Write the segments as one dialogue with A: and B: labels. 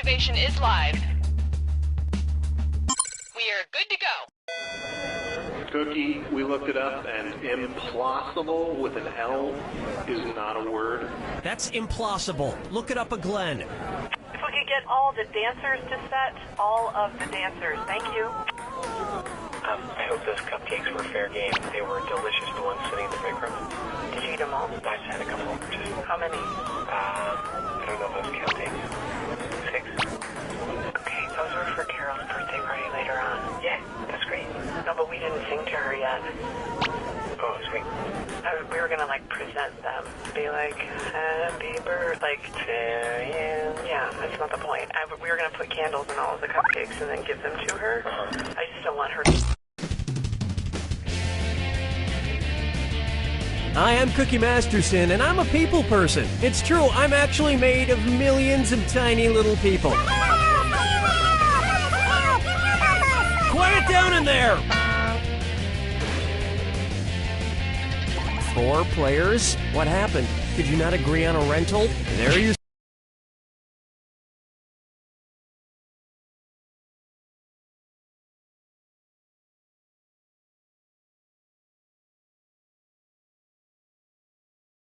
A: activation is live. We are good to go.
B: Cookie, we looked it up, and implausible with an L is not a word.
C: That's implausible. Look it up, Glenn.
D: If we could get all the dancers to set, all of the dancers. Thank you.
E: I hope those cupcakes were fair game. They were delicious, the ones sitting in the break room.
D: Did you eat them all?
E: I just had a couple. Just,
D: How many?
E: I don't know if those counting. 6.
D: Okay, those were for Carol's birthday party later on.
E: Yeah, that's great.
D: No, but we didn't sing to her yet.
E: Oh, sweet.
D: We were gonna like present them, be like, happy birthday to you. Yeah, that's not the point. We were gonna put candles in all of the cupcakes and then give them to her. I just don't want her to...
C: I am Cookie Masterson, and I'm a people person. It's true, I'm actually made of millions of tiny little people. Quiet down in there! 4 players? What happened? Did you not agree on a rental? There you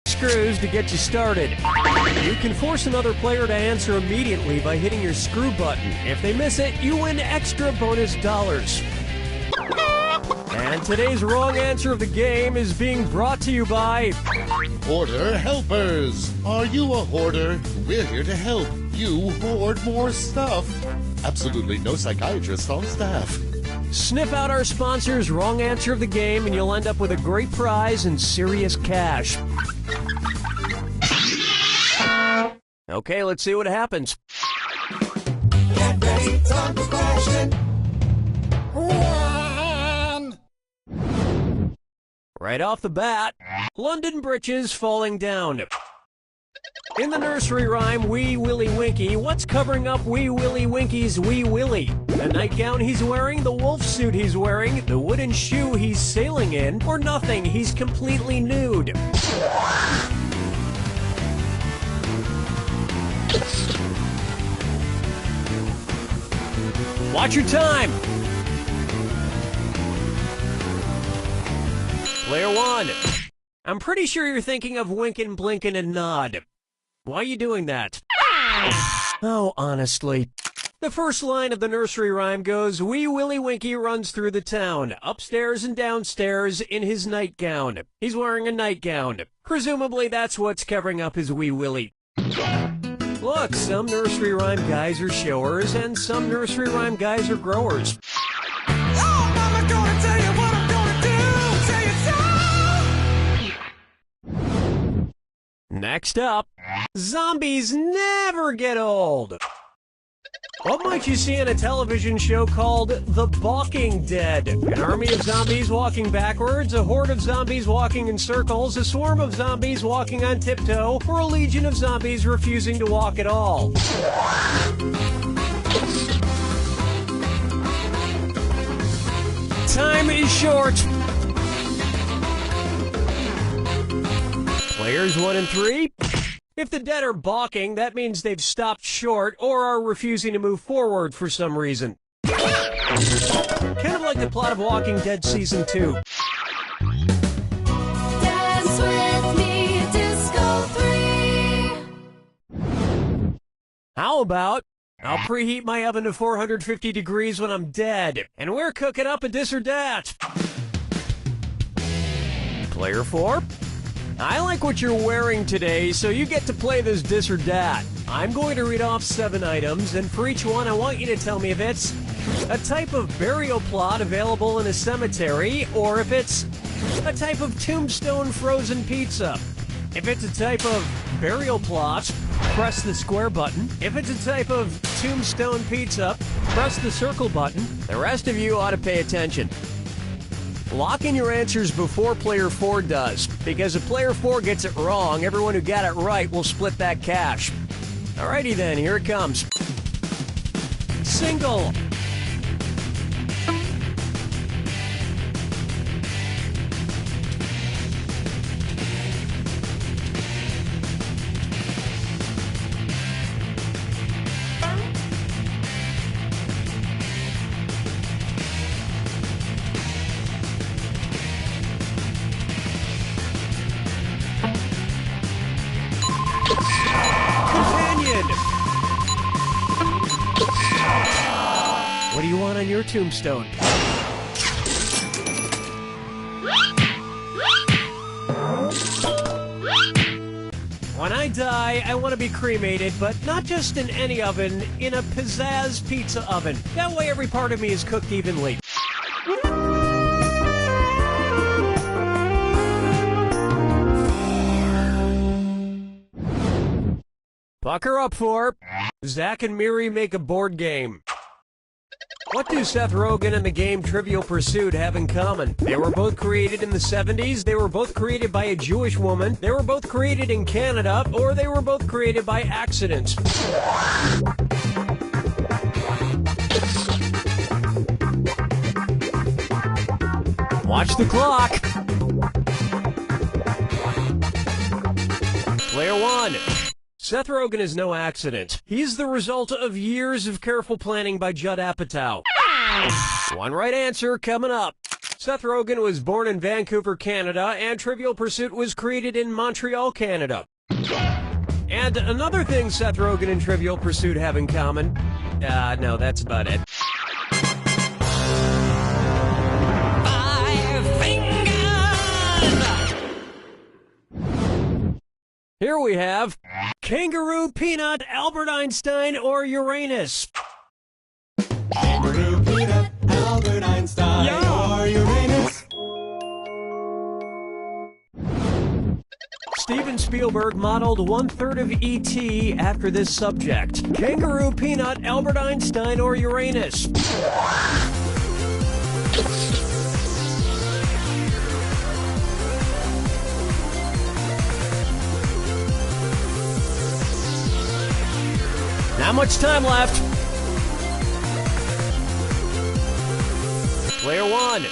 C: screws to get you started. You can force another player to answer immediately by hitting your screw button. If they miss it, you win extra bonus dollars. And today's wrong answer of the game is being brought to you by...
F: Hoarder Helpers! Are you a hoarder? We're here to help you hoard more stuff. Absolutely no psychiatrist on staff.
C: Sniff out our sponsor's wrong answer of the game and you'll end up with a great prize and serious cash. Okay, let's see what happens.
F: Get ready, time for question 1.
C: Right off the bat, London britches falling down. In the nursery rhyme, Wee Willie Winky, what's covering up Wee Willie Winky's Wee Willie? The nightgown he's wearing, the wolf suit he's wearing, the wooden shoe he's sailing in, or nothing, he's completely nude. Watch your time! Player 1. I'm pretty sure you're thinking of Winkin', Blinkin', and Nod. Why are you doing that? Oh, honestly. The first line of the nursery rhyme goes, Wee Willie Winky runs through the town, upstairs and downstairs in his nightgown. He's wearing a nightgown. Presumably that's what's covering up his Wee Willie. Look, some nursery rhyme guys are showers, and some nursery rhyme guys are growers.
F: Oh, Mama, gonna tell you what I'm gonna do! Say it so!
C: Next up, zombies never get old. What might you see in a television show called The Walking Dead? An army of zombies walking backwards, a horde of zombies walking in circles, a swarm of zombies walking on tiptoe, or a legion of zombies refusing to walk at all. Time is short. Players 1 and 3. If the dead are balking, that means they've stopped short or are refusing to move forward for some reason. Kind of like the plot of Walking Dead Season 2.
G: Dance with me, Disco 3.
C: How about, I'll preheat my oven to 450 degrees when I'm dead, and we're cooking up a this or that. Player 4. I like what you're wearing today, so you get to play this dis or dat. I'm going to read off 7 items, and for each one I want you to tell me if it's a type of burial plot available in a cemetery, or if it's a type of tombstone frozen pizza. If it's a type of burial plot, press the square button. If it's a type of tombstone pizza, press the circle button. The rest of you ought to pay attention. Lock in your answers before player 4 does, because if player 4 gets it wrong, everyone who got it right will split that cash. Alrighty then, here it comes. Single. one on your tombstone? When I die, I want to be cremated, but not just in any oven, in a pizzazz pizza oven. That way every part of me is cooked evenly. Pucker up for Zach and Miri make a board game. What do Seth Rogen and the game Trivial Pursuit have in common? They were both created in the 70s, they were both created by a Jewish woman, they were both created in Canada, or they were both created by accident. Watch the clock. Player 1. Seth Rogen is no accident. He's the result of years of careful planning by Judd Apatow. One right answer coming up. Seth Rogen was born in Vancouver, Canada, and Trivial Pursuit was created in Montreal, Canada. And another thing Seth Rogen and Trivial Pursuit have in common... no, that's about it. Here we have Kangaroo, Peanut, Albert Einstein, or Uranus.
H: Kangaroo, Peanut, Albert Einstein, or Uranus.
C: Steven Spielberg modeled 1/3 of E.T. after this subject. Kangaroo, Peanut, Albert Einstein, or Uranus. Not much time left. Player 1.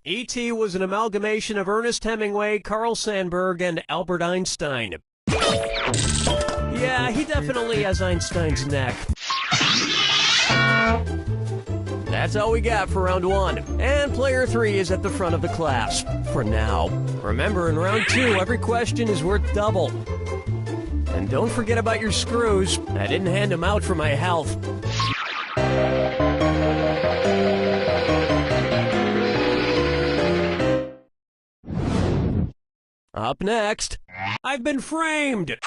C: E.T. was an amalgamation of Ernest Hemingway, Carl Sandburg, and Albert Einstein. Yeah, he definitely has Einstein's neck. That's all we got for round 1. And player 3 is at the front of the class. For now. Remember, in round 2, every question is worth double. And don't forget about your screws. I didn't hand them out for my health. Up next, I've been framed.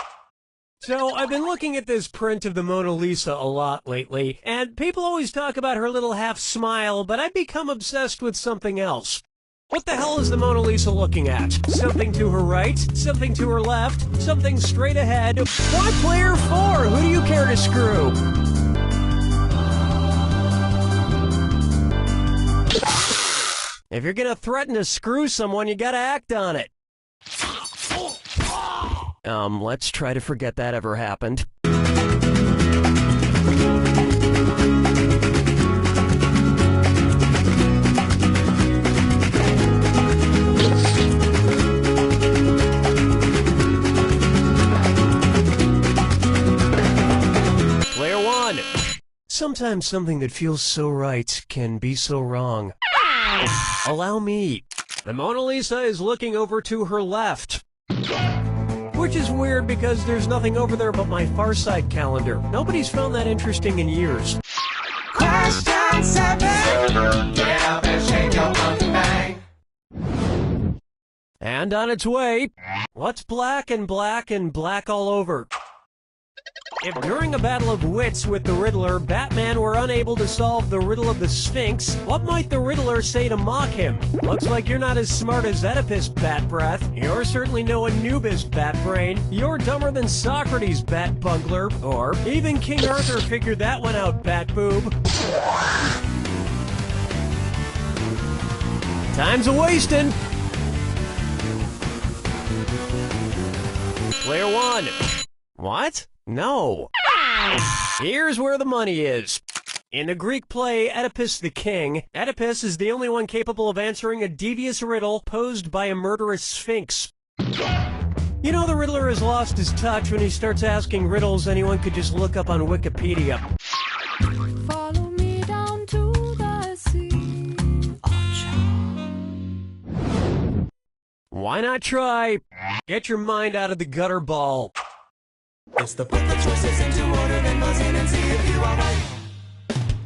C: So I've been looking at this print of the Mona Lisa a lot lately, and people always talk about her little half smile, but I've become obsessed with something else. What the hell is the Mona Lisa looking at? Something to her right? Something to her left? Something straight ahead? Why player 4? Who do you care to screw? If you're gonna threaten to screw someone, you gotta act on it. Let's try to forget that ever happened. Sometimes something that feels so right can be so wrong. Allow me. The Mona Lisa is looking over to her left. Which is weird because there's nothing over there but my Far Side calendar. Nobody's found that interesting in years.
H: Question 7. Get up and shake your monkey bang.
C: And on its way, what's black and black and black all over? If during a battle of wits with the Riddler, Batman were unable to solve the riddle of the Sphinx, what might the Riddler say to mock him? Looks like you're not as smart as Oedipus, Bat Breath. You're certainly no Anubis, Bat Brain. You're dumber than Socrates, Bat Bungler. Or even King Arthur figured that one out, Bat Boob. Time's a-wastin'. Player 1. What? No. Here's where the money is. In the Greek play Oedipus the King, Oedipus is the only one capable of answering a devious riddle posed by a murderous sphinx. You know the Riddler has lost his touch when he starts asking riddles anyone could just look up on Wikipedia.
G: Follow me down to the sea.
C: Why not try? Get your mind out of the gutter ball.
H: It's the put the choices into order, then buzz in and see if you are right.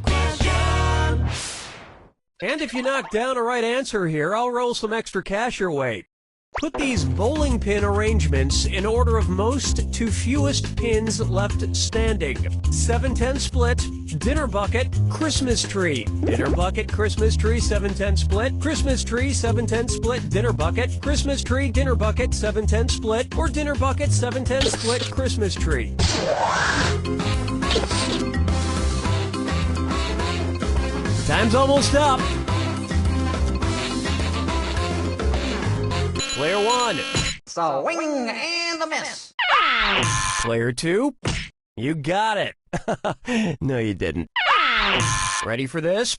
H: Question
C: And if you knock down a right answer here, I'll roll some extra cash your way. Put these bowling pin arrangements in order of most to fewest pins left standing. 7-10 split, dinner bucket, Christmas tree. Dinner bucket, Christmas tree, 7-10 split. Christmas tree, 7-10 split, dinner bucket. Christmas tree, dinner bucket, 7-10 split. Or dinner bucket, 7-10 split, Christmas tree. Time's almost up. Player 1.
H: Swing and a miss.
C: Player 2. You got it. No, you didn't. Ready for this?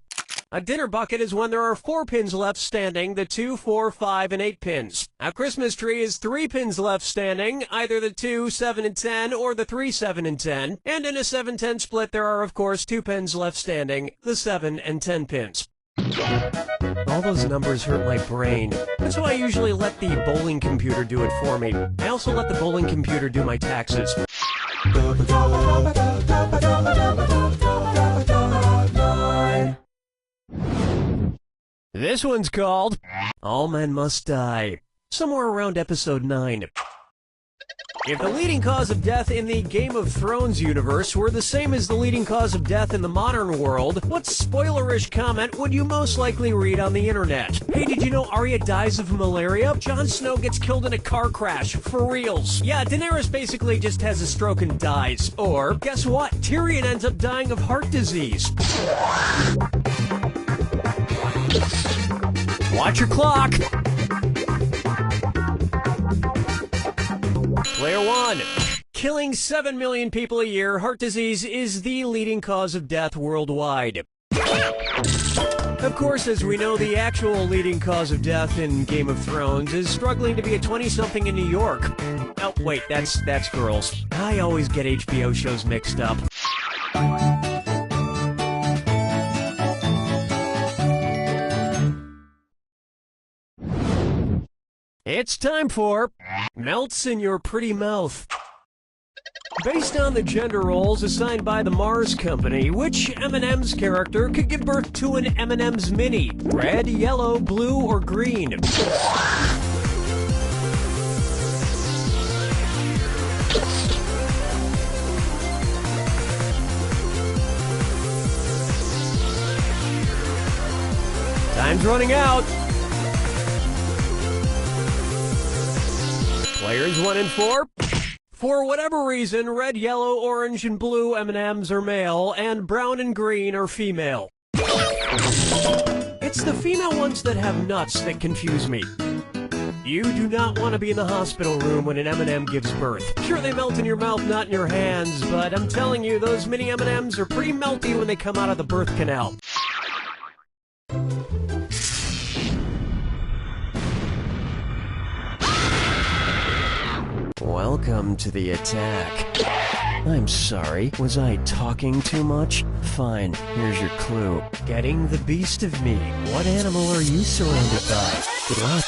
C: A dinner bucket is when there are 4 pins left standing, the 2, 4, 5, and 8 pins. A Christmas tree is 3 pins left standing, either the 2, 7, and 10, or the 3, 7, and 10. And in a 7-10 split, there are, of course, 2 pins left standing, the 7 and 10 pins. All those numbers hurt my brain. That's why I usually let the bowling computer do it for me. I also let the bowling computer do my taxes. This one's called All Men Must Die. Somewhere around episode 9. If the leading cause of death in the Game of Thrones universe were the same as the leading cause of death in the modern world, what spoilerish comment would you most likely read on the internet? Hey, did you know Arya dies of malaria? Jon Snow gets killed in a car crash. For reals. Yeah, Daenerys basically just has a stroke and dies. Or, guess what? Tyrion ends up dying of heart disease. Watch your clock. Player 1. Killing 7 million people a year, heart disease is the leading cause of death worldwide. Of course, as we know, the actual leading cause of death in Game of Thrones is struggling to be a 20-something in New York. Oh, wait, that's girls. I always get HBO shows mixed up. It's time for Melts in Your Pretty Mouth. Based on the gender roles assigned by the Mars Company, which M&M's character could give birth to an M&M's Mini? Red, yellow, blue, or green? Time's running out. Players 1 and 4. For whatever reason, red, yellow, orange, and blue M&Ms are male, and brown and green are female. It's the female ones that have nuts that confuse me. You do not want to be in the hospital room when an M&M gives birth. Sure, they melt in your mouth, not in your hands, but I'm telling you, those mini M&Ms are pretty melty when they come out of the birth canal. Welcome to the attack. I'm sorry, was I talking too much? Fine, here's your clue. Getting the beast of me. What animal are you surrounded by? Good luck.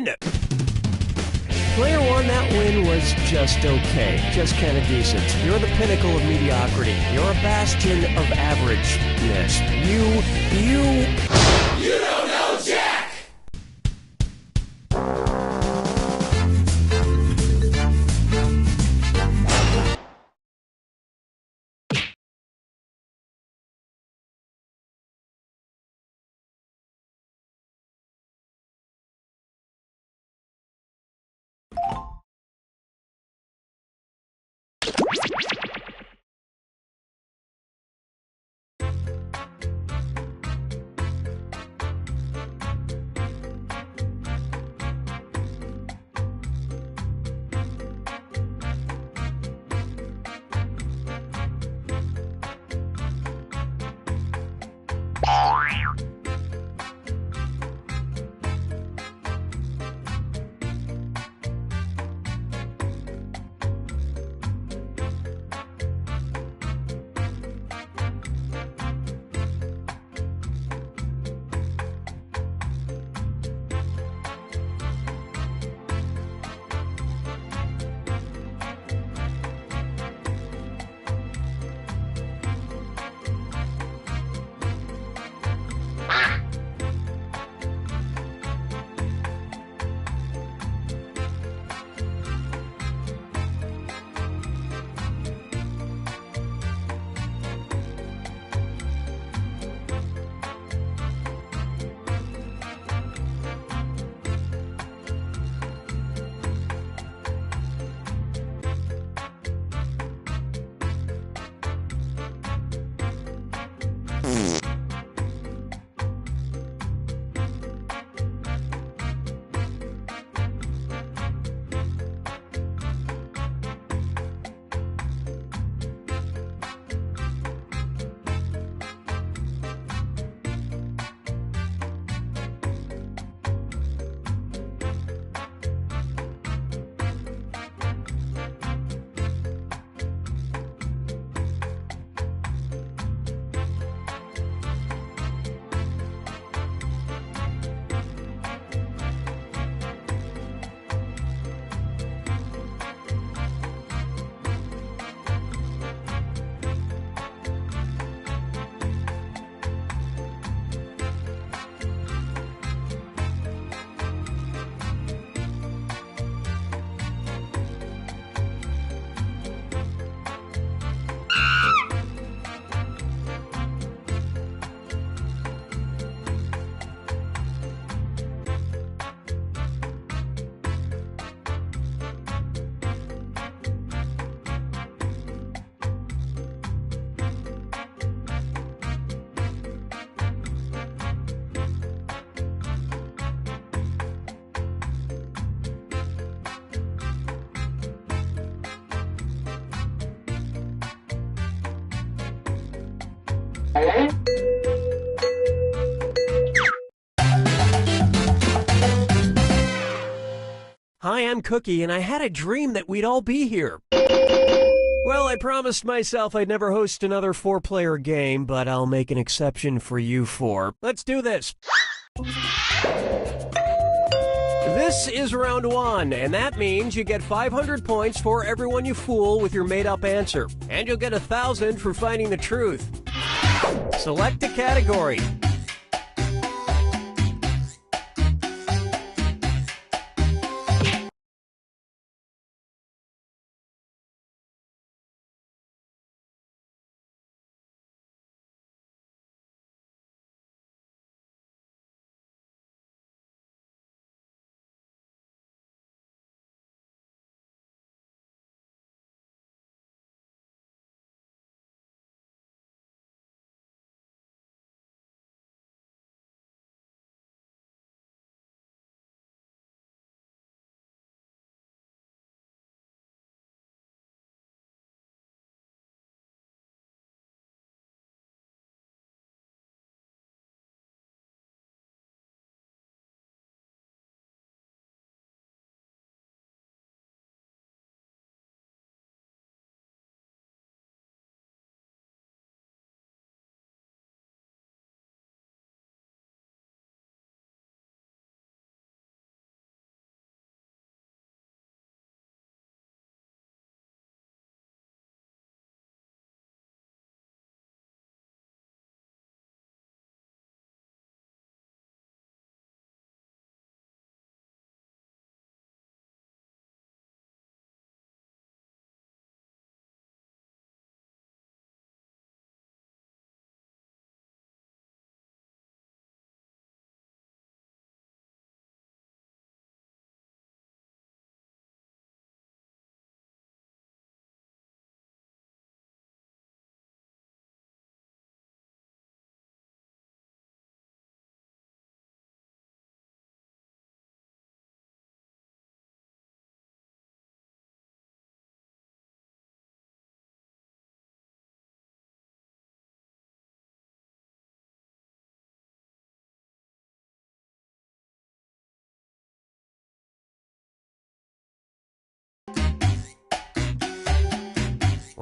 C: 1! Player 1, that win was just okay. Just kind of decent. You're the pinnacle of mediocrity. You're a bastion of averageness.
H: You don't know Jack!
C: Hi, I'm Cookie, and I had a dream that we'd all be here. Well, I promised myself I'd never host another 4-player game, but I'll make an exception for you 4. Let's do this. This is round 1, and that means you get 500 points for everyone you fool with your made-up answer, and you'll get 1,000 for finding the truth. Select a category.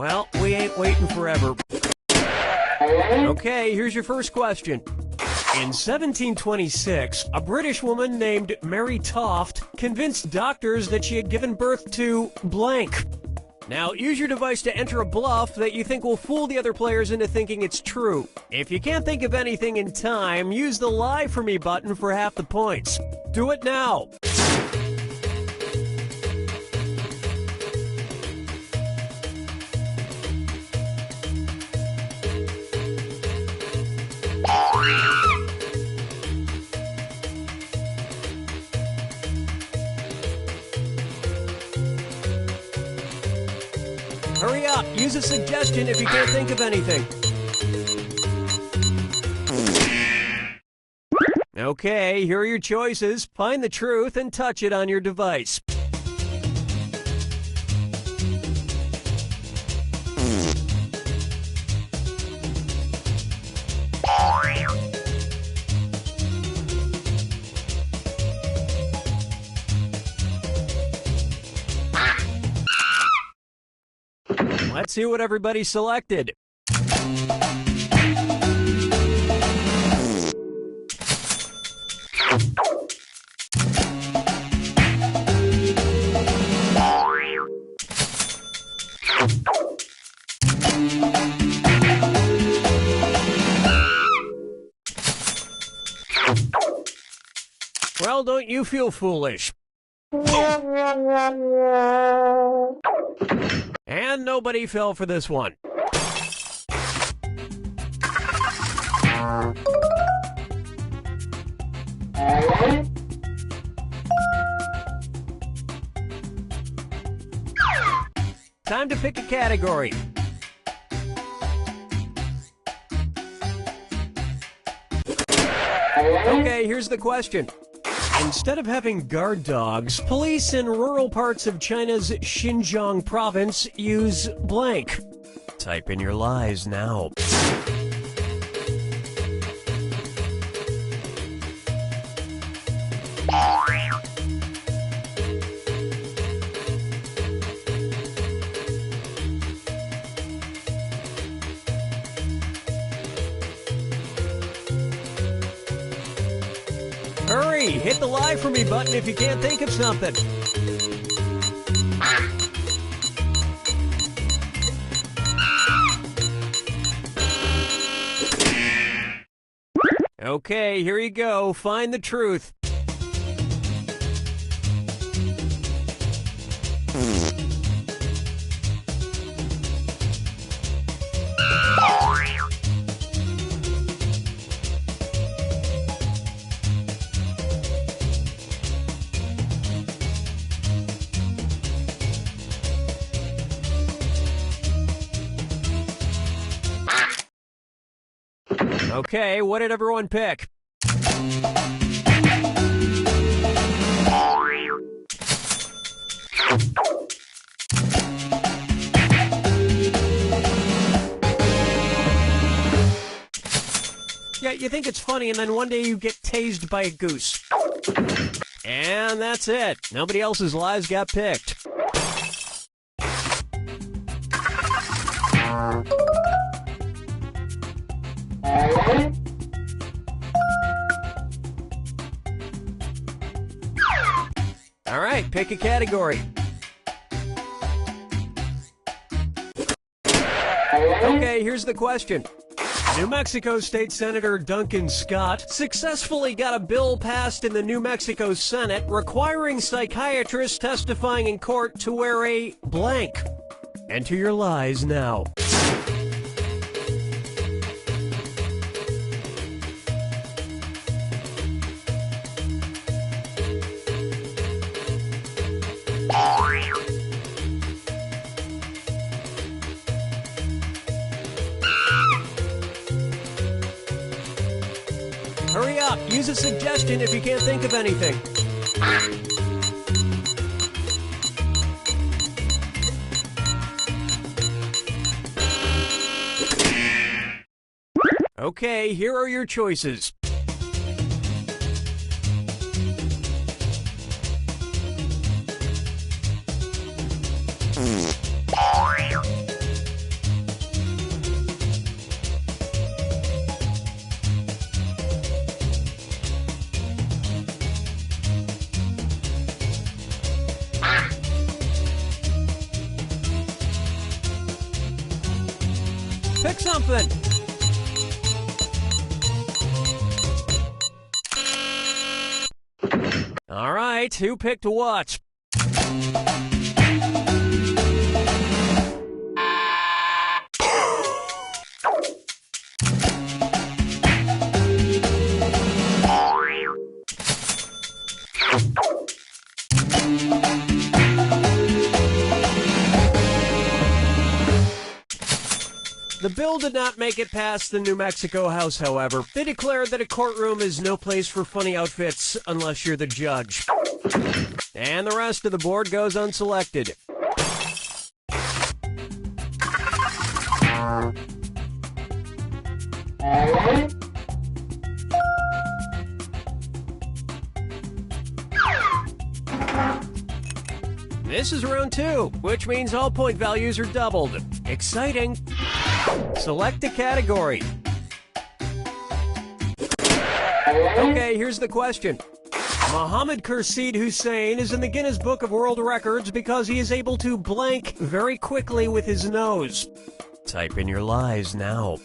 C: Well, we ain't waiting forever. Okay, here's your first question. In 1726, a British woman named Mary Toft convinced doctors that she had given birth to blank. Now, use your device to enter a bluff that you think will fool the other players into thinking it's true. If you can't think of anything in time, use the Lie For Me button for half the points. Do it now. Hurry up! Use a suggestion if you can't think of anything. Okay, here are your choices. Find the truth and touch it on your device. Let's see what everybody selected. Well, don't you feel foolish? And nobody fell for this one. Time to pick a category. Okay, here's the question. Instead of having guard dogs, police in rural parts of China's Xinjiang province use blank. Type in your lies now. Hurry! Hit the Lie For Me button if you can't think of something. Okay, here you go. Find the truth. Okay, what did everyone pick? Yeah, you think it's funny, and then one day you get tased by a goose. And that's it. Nobody else's lies got picked. All right, pick a category. Okay, here's the question. New Mexico State Senator Duncan Scott successfully got a bill passed in the New Mexico Senate requiring psychiatrists testifying in court to wear a blank. Enter your lies now. Hurry up! Use a suggestion if you can't think of anything. Okay, here are your choices. Pick something. All right, who picked what? The bill did not make it past the New Mexico House, however. They declared that a courtroom is no place for funny outfits unless you're the judge. And the rest of the board goes unselected. This is round 2, which means all point values are doubled. Exciting. Select a category. Okay, here's the question. Mohammed Khurshid Hussain is in the Guinness Book of World Records because he is able to blank very quickly with his nose. Type in your lies now.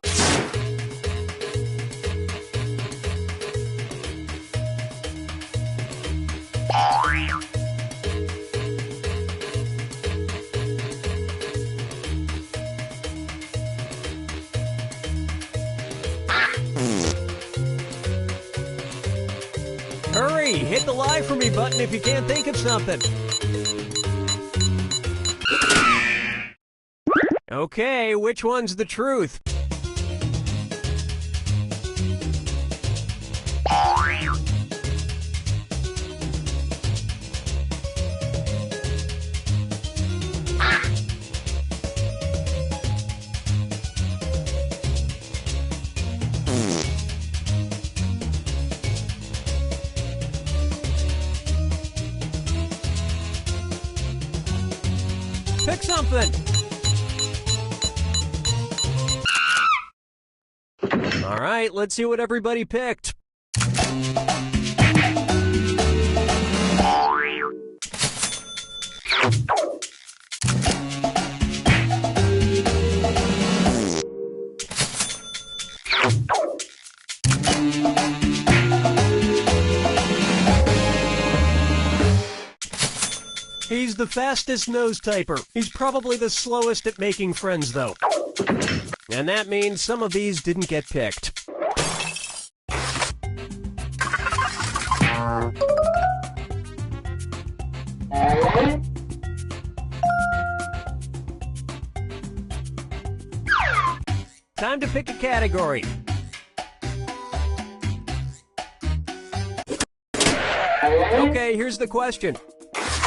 C: Hurry, hit the lie for me button if you can't think of something. Okay, which one's the truth? Pick something. All right, let's see what everybody picked. He's the fastest nose typer. He's probably the slowest at making friends, though. And that means some of these didn't get picked. Time to pick a category. Okay, here's the question.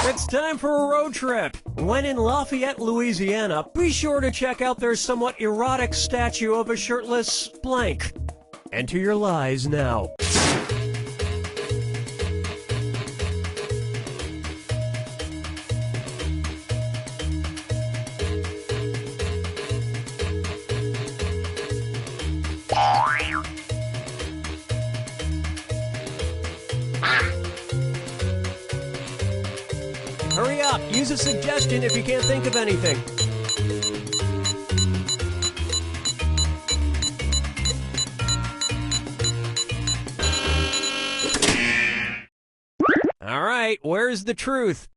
C: It's time for a road trip. When in Lafayette, Louisiana, be sure to check out their somewhat erotic statue of a shirtless blank. Enter your lies now. Hurry up, use a suggestion if you can't think of anything. All right, where's the truth?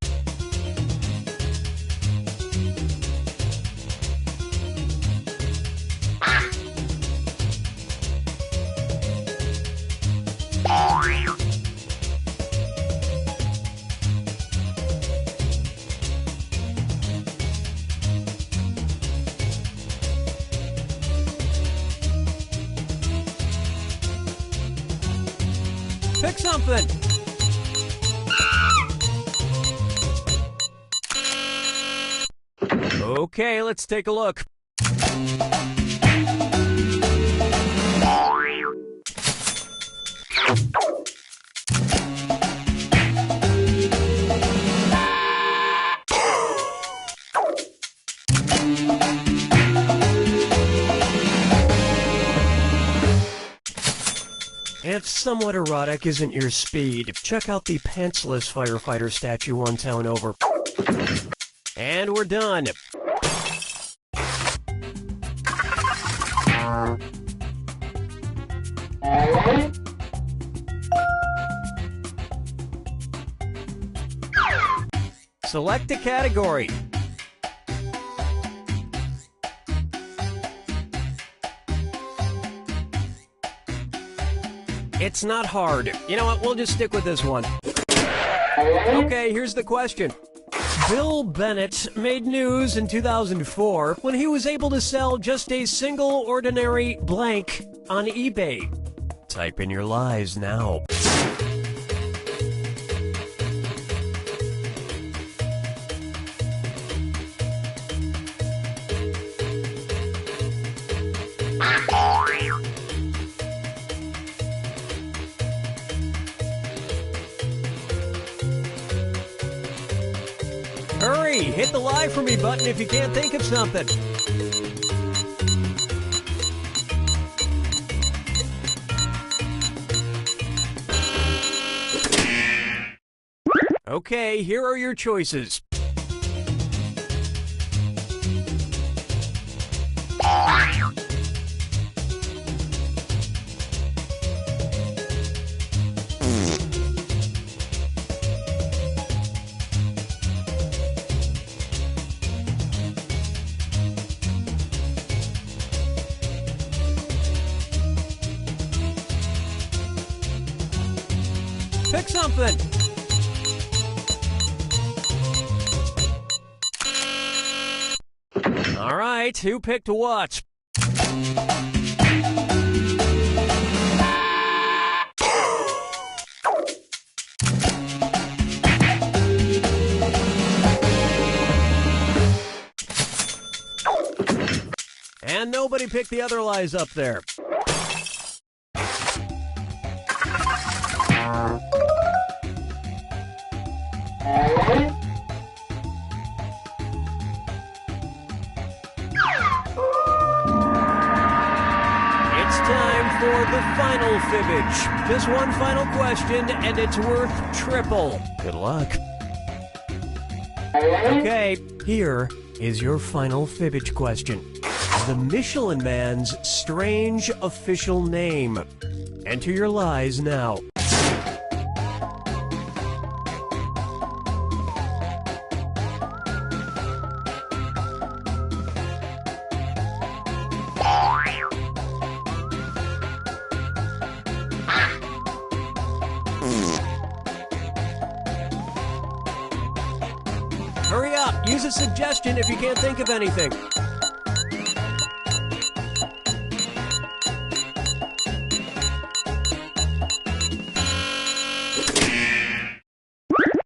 C: Pick something. Okay, let's take a look. If somewhat erotic isn't your speed, check out the pantsless firefighter statue one town over. And we're done. Select a category. It's not hard. You know what? We'll just stick with this one. Okay, here's the question. Bill Bennett made news in 2004 when he was able to sell just a single ordinary blank on eBay. Type in your lies now. Hurry! Hit the lie for me button if you can't think of something. Okay, here are your choices. Pick something. All right, who picked what? And nobody picked the other lies up there. It's time for the final fibbage. Just one final question, and it's worth triple. Good luck. Okay, here is your final fibbage question. The Michelin Man's strange official name. Enter your lies now. Hurry up! Use a suggestion if you can't think of anything.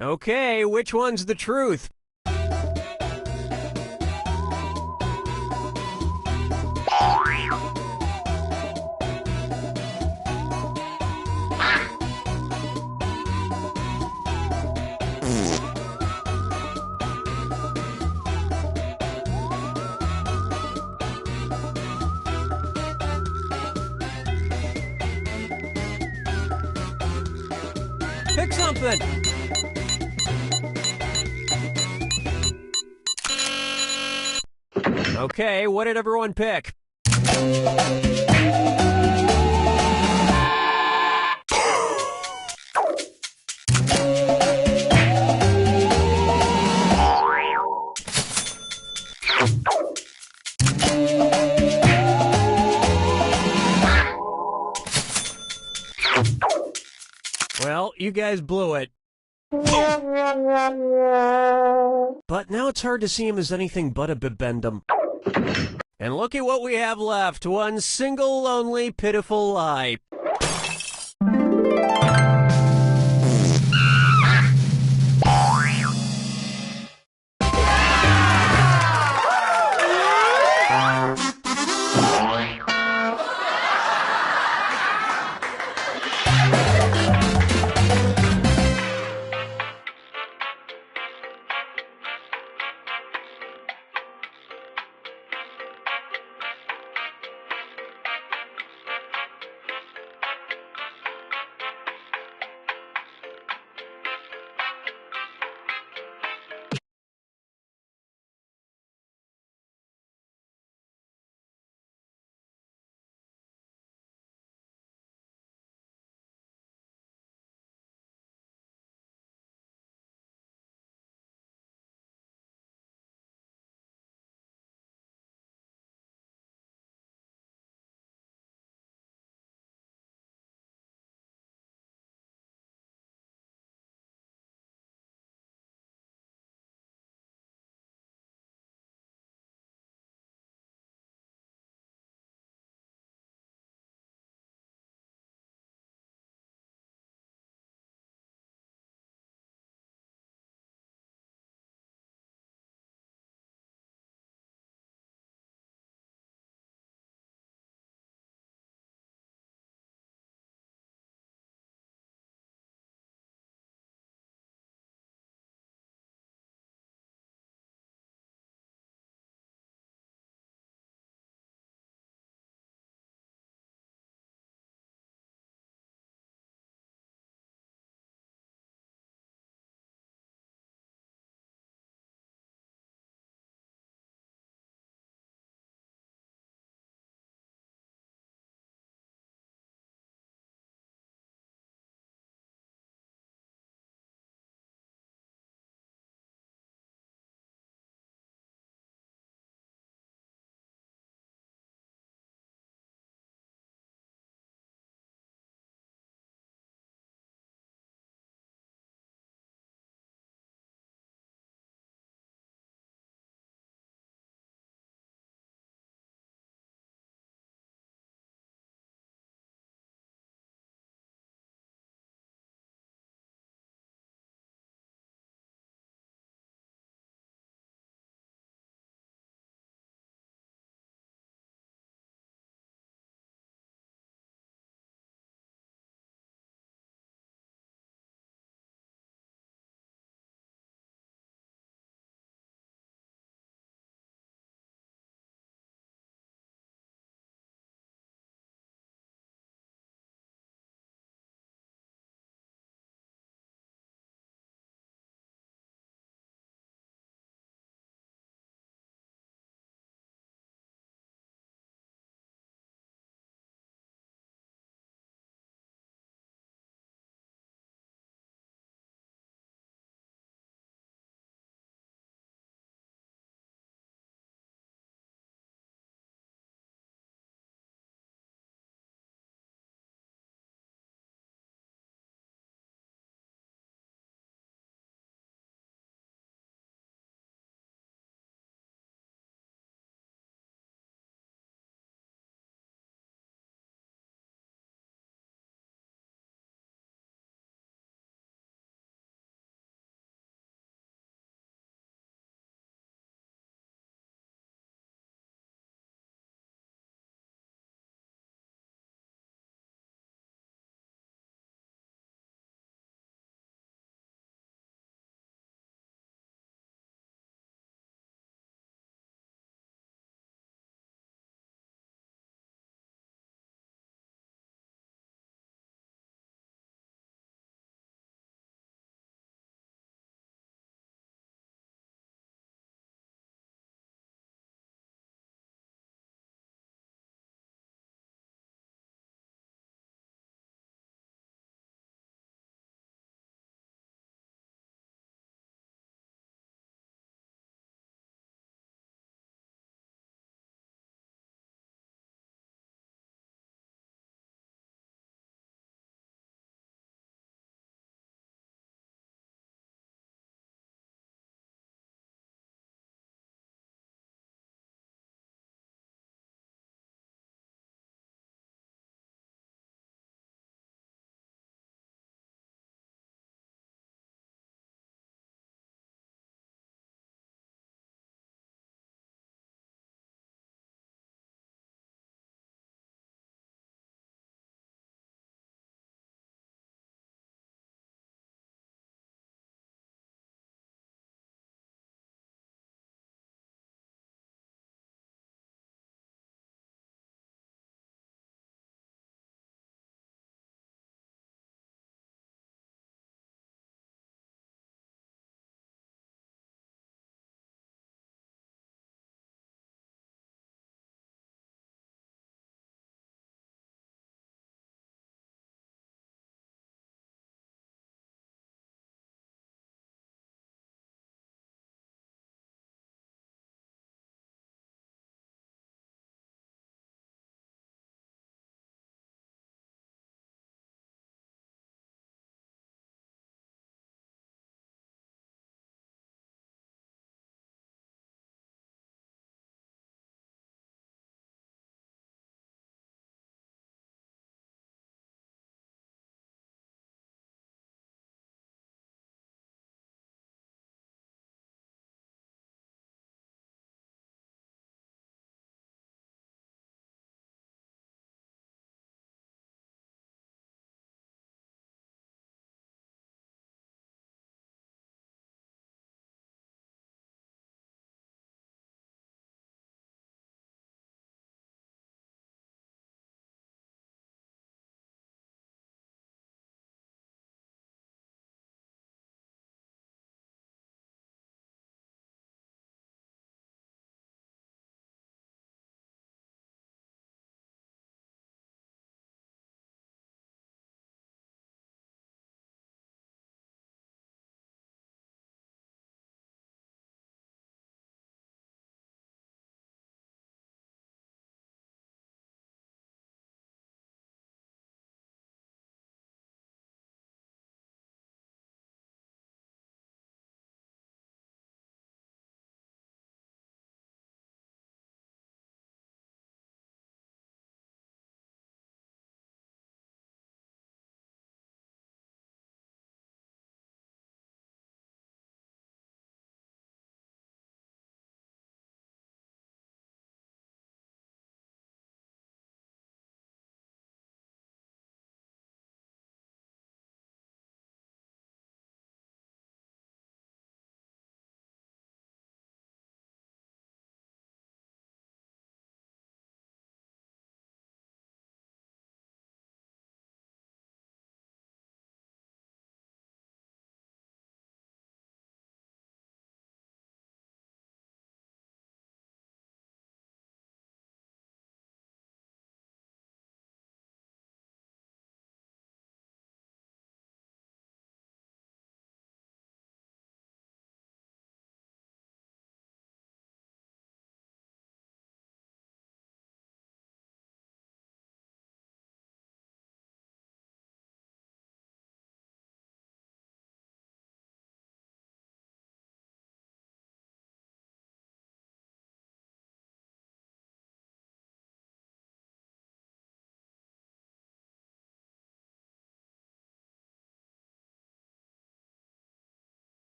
C: Okay, which one's the truth? Pick something. Okay, what did everyone pick? Well, you guys blew it. But now it's hard to see him as anything but a bibendum. And look at what we have left. One single, lonely, pitiful lie.